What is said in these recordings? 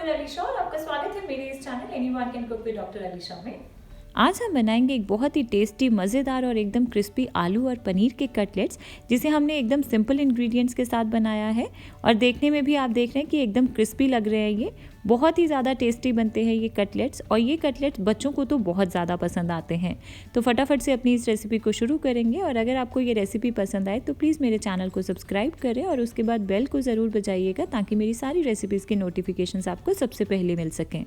Doctor Alisha और आपका स्वागत है मेरे इस channel anyone can cook with doctor Alisha में। आज हम बनाएंगे एक बहुत ही टेस्टी, मज़ेदार और एकदम क्रिस्पी आलू और पनीर के कटलेट्स, जिसे हमने एकदम सिंपल इंग्रेडिएंट्स के साथ बनाया है। और देखने में भी आप देख रहे हैं कि एकदम क्रिस्पी लग रहे हैं। ये बहुत ही ज़्यादा टेस्टी बनते हैं ये कटलेट्स, और ये कटलेट्स बच्चों को तो बहुत ज़्यादा पसंद आते हैं। तो फटाफट से अपनी इस रेसिपी को शुरू करेंगे। और अगर आपको ये रेसिपी पसंद आए तो प्लीज़ मेरे चैनल को सब्सक्राइब करें और उसके बाद बेल को ज़रूर बजाइएगा, ताकि मेरी सारी रेसिपीज़ के नोटिफिकेशंस आपको सबसे पहले मिल सकें।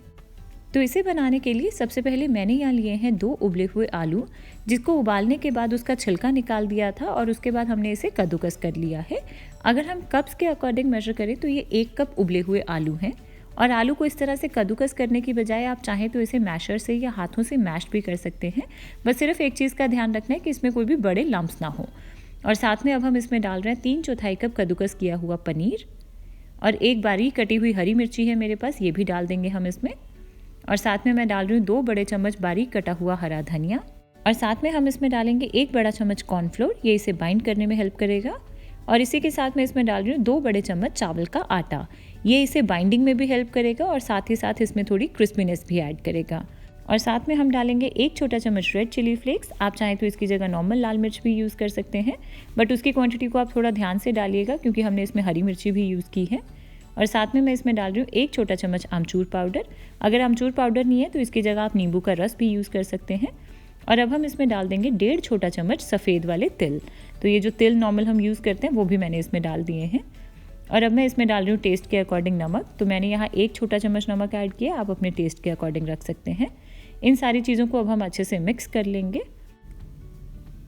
तो इसे बनाने के लिए सबसे पहले मैंने यहाँ लिए हैं 2 उबले हुए आलू, जिसको उबालने के बाद उसका छिलका निकाल दिया था और उसके बाद हमने इसे कद्दूकस कर लिया है। अगर हम कप्स के अकॉर्डिंग मेजर करें तो ये 1 कप उबले हुए आलू हैं। और आलू को इस तरह से कद्दूकस करने की बजाय आप चाहें तो इसे मैशर से या हाथों से मैश भी कर सकते हैं। बस सिर्फ एक चीज़ का ध्यान रखना है कि इसमें कोई भी बड़े लम्प्स ना हो। और साथ में अब हम इसमें डाल रहे हैं 3/4 कप कद्दूकस किया हुआ पनीर, और 1 बारीक कटी हुई हरी मिर्ची है मेरे पास, ये भी डाल देंगे हम इसमें। और साथ में मैं डाल रही हूँ 2 बड़े चम्मच बारीक कटा हुआ हरा धनिया, और साथ में हम इसमें डालेंगे 1 बड़ा चम्मच कॉर्नफ्लोर, ये इसे बाइंड करने में हेल्प करेगा। और इसी के साथ में इसमें डाल रही हूँ 2 बड़े चम्मच चावल का आटा, ये इसे बाइंडिंग में भी हेल्प करेगा और साथ ही साथ इसमें थोड़ी क्रिस्पीनेस भी ऐड करेगा। और साथ में हम डालेंगे 1 छोटा चम्मच रेड चिली फ्लेक्स, आप चाहें तो इसकी जगह नॉर्मल लाल मिर्च भी यूज़ कर सकते हैं, बट उसकी क्वांटिटी को आप थोड़ा ध्यान से डालिएगा क्योंकि हमने इसमें हरी मिर्ची भी यूज़ की है। और साथ में मैं इसमें डाल रही हूँ 1 छोटा चम्मच आमचूर पाउडर, अगर आमचूर पाउडर नहीं है तो इसकी जगह आप नींबू का रस भी यूज़ कर सकते हैं। और अब हम इसमें डाल देंगे 1.5 छोटा चम्मच सफ़ेद वाले तिल, तो ये जो तिल नॉर्मल हम यूज़ करते हैं वो भी मैंने इसमें डाल दिए हैं। और अब मैं इसमें डाल रही हूँ टेस्ट के अकॉर्डिंग नमक, तो मैंने यहाँ 1 छोटा चम्मच नमक ऐड किया, आप अपने टेस्ट के अकॉर्डिंग रख सकते हैं। इन सारी चीज़ों को अब हम अच्छे से मिक्स कर लेंगे।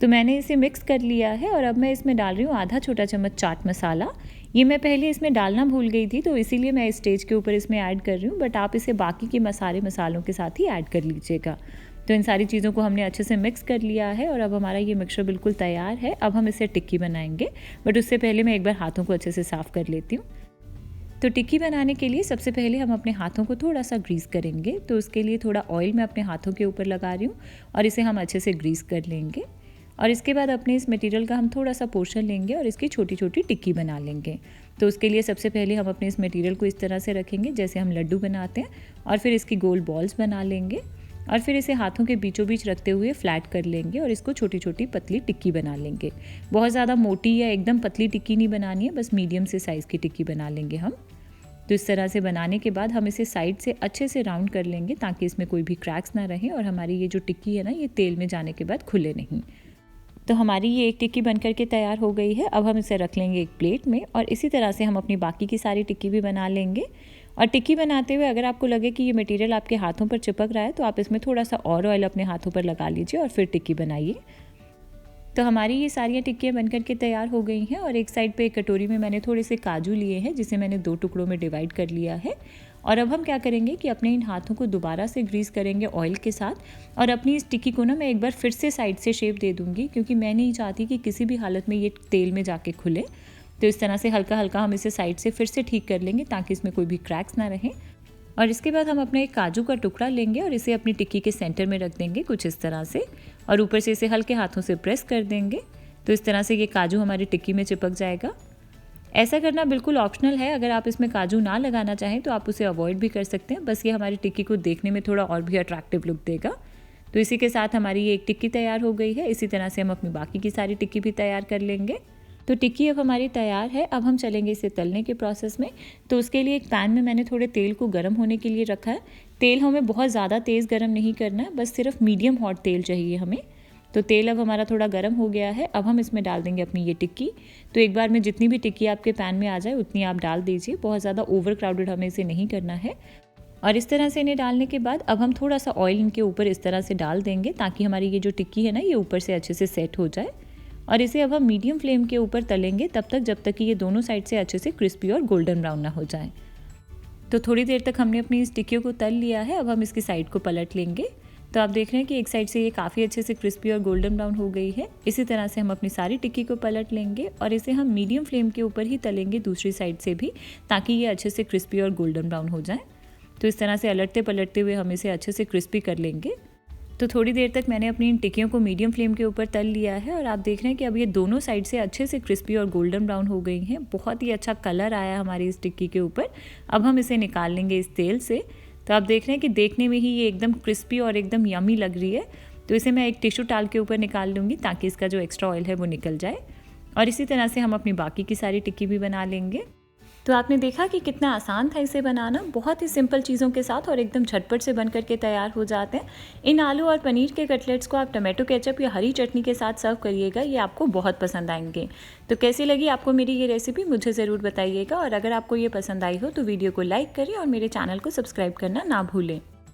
तो मैंने इसे मिक्स कर लिया है और अब मैं इसमें डाल रही हूँ आधा छोटा चम्मच चाट मसाला, ये मैं पहले इसमें डालना भूल गई थी तो इसीलिए मैं इस स्टेज के ऊपर इसमें ऐड कर रही हूँ, बट आप इसे बाकी के सारे मसालों के साथ ही ऐड कर लीजिएगा। तो इन सारी चीज़ों को हमने अच्छे से मिक्स कर लिया है और अब हमारा ये मिक्सचर बिल्कुल तैयार है। अब हम इसे टिक्की बनाएंगे, बट उससे पहले मैं एक बार हाथों को अच्छे से साफ़ कर लेती हूँ। तो टिक्की बनाने के लिए सबसे पहले हम अपने हाथों को थोड़ा सा ग्रीस करेंगे, तो उसके लिए थोड़ा ऑयल मैं अपने हाथों के ऊपर लगा रही हूँ और इसे हम अच्छे से ग्रीस कर लेंगे। और इसके बाद अपने इस मटेरियल का हम थोड़ा सा पोर्शन लेंगे और इसकी छोटी छोटी टिक्की बना लेंगे। तो उसके लिए सबसे पहले हम अपने इस मटेरियल को इस तरह से रखेंगे जैसे हम लड्डू बनाते हैं, और फिर इसकी गोल बॉल्स बना लेंगे और फिर इसे हाथों के बीचों बीच रखते हुए फ्लैट कर लेंगे और इसको छोटी छोटी पतली टिक्की बना लेंगे। बहुत ज़्यादा मोटी या एकदम पतली टिक्की नहीं बनानी है, बस मीडियम से साइज़ की टिक्की बना लेंगे हम। तो इस तरह से बनाने के बाद हम इसे साइड से अच्छे से राउंड कर लेंगे ताकि इसमें कोई भी क्रैक्स ना रहे और हमारी ये जो टिक्की है ना, ये तेल में जाने के बाद खुले नहीं। तो हमारी ये एक टिक्की बनकर के तैयार हो गई है। अब हम इसे रख लेंगे एक प्लेट में और इसी तरह से हम अपनी बाकी की सारी टिक्की भी बना लेंगे। और टिक्की बनाते हुए अगर आपको लगे कि ये मटेरियल आपके हाथों पर चिपक रहा है तो आप इसमें थोड़ा सा और ऑयल अपने हाथों पर लगा लीजिए और फिर टिक्की बनाइए। तो हमारी ये सारी टिक्कियाँ बनकर के तैयार हो गई हैं। और एक साइड पे एक कटोरी में मैंने थोड़े से काजू लिए हैं जिसे मैंने 2 टुकड़ों में डिवाइड कर लिया है। और अब हम क्या करेंगे कि अपने इन हाथों को दोबारा से ग्रीस करेंगे ऑयल के साथ, और अपनी इस टिक्की को ना मैं एक बार फिर से साइड से शेप दे दूँगी क्योंकि मैं नहीं चाहती कि किसी भी हालत में ये तेल में जाके खुले। तो इस तरह से हल्का हल्का हम इसे साइड से फिर से ठीक कर लेंगे ताकि इसमें कोई भी क्रैक्स ना रहें। और इसके बाद हम अपने एक काजू का टुकड़ा लेंगे और इसे अपनी टिक्की के सेंटर में रख देंगे कुछ इस तरह से, और ऊपर से इसे हल्के हाथों से प्रेस कर देंगे। तो इस तरह से ये काजू हमारी टिक्की में चिपक जाएगा। ऐसा करना बिल्कुल ऑप्शनल है, अगर आप इसमें काजू ना लगाना चाहें तो आप उसे अवॉइड भी कर सकते हैं, बस ये हमारी टिक्की को देखने में थोड़ा और भी अट्रैक्टिव लुक देगा। तो इसी के साथ हमारी ये एक टिक्की तैयार हो गई है। इसी तरह से हम अपनी बाकी की सारी टिक्की भी तैयार कर लेंगे। तो टिक्की अब हमारी तैयार है। अब हम चलेंगे इसे तलने के प्रोसेस में। तो उसके लिए एक पैन में मैंने थोड़े तेल को गर्म होने के लिए रखा है। तेल हमें बहुत ज़्यादा तेज़ गर्म नहीं करना है, बस सिर्फ मीडियम हॉट तेल चाहिए हमें। तो तेल अब हमारा थोड़ा गर्म हो गया है। अब हम इसमें डाल देंगे अपनी ये टिक्की। तो एक बार में जितनी भी टिक्की आपके पैन में आ जाए उतनी आप डाल दीजिए, बहुत ज़्यादा ओवर क्राउडेड हमें इसे नहीं करना है। और इस तरह से इन्हें डालने के बाद अब हम थोड़ा सा ऑयल इनके ऊपर इस तरह से डाल देंगे ताकि हमारी ये जो टिक्की है ना, ये ऊपर से अच्छे से सेट हो जाए। और इसे अब हम मीडियम फ्लेम के ऊपर तलेंगे तब तक जब तक कि ये दोनों साइड से अच्छे से क्रिस्पी और गोल्डन ब्राउन ना हो जाए। तो थोड़ी देर तक हमने अपनी इस टिक्कियों को तल लिया है। अब हम इसकी साइड को पलट लेंगे। तो आप देख रहे हैं कि एक साइड से ये काफ़ी अच्छे से क्रिस्पी और गोल्डन ब्राउन हो गई है। इसी तरह से हम अपनी सारी टिक्की को पलट लेंगे और इसे हम मीडियम फ्लेम के ऊपर ही तलेंगे दूसरी साइड से भी, ताकि ये अच्छे से क्रिस्पी और गोल्डन ब्राउन हो जाए। तो इस तरह से अलटते पलटते हुए हम इसे अच्छे से क्रिस्पी कर लेंगे। तो थोड़ी देर तक मैंने अपनी इन टिक्कियों को मीडियम फ्लेम के ऊपर तल लिया है और आप देख रहे हैं कि अब ये दोनों साइड से अच्छे से क्रिस्पी और गोल्डन ब्राउन हो गई हैं। बहुत ही अच्छा कलर आया हमारी इस टिक्की के ऊपर। अब हम इसे निकाल लेंगे इस तेल से। तो आप देख रहे हैं कि देखने में ही ये एकदम क्रिस्पी और एकदम यमी लग रही है। तो इसे मैं एक टिश्यू टाल के ऊपर निकाल लूँगी ताकि इसका जो एक्स्ट्रा ऑयल है वो निकल जाए। और इसी तरह से हम अपनी बाकी की सारी टिक्की भी बना लेंगे। तो आपने देखा कि कितना आसान था इसे बनाना, बहुत ही सिंपल चीज़ों के साथ और एकदम झटपट से बन करके तैयार हो जाते हैं। इन आलू और पनीर के कटलेट्स को आप टमाटो केचप या हरी चटनी के साथ सर्व करिएगा, ये आपको बहुत पसंद आएंगे। तो कैसी लगी आपको मेरी ये रेसिपी मुझे ज़रूर बताइएगा और अगर आपको ये पसंद आई हो तो वीडियो को लाइक करें और मेरे चैनल को सब्सक्राइब करना ना भूलें।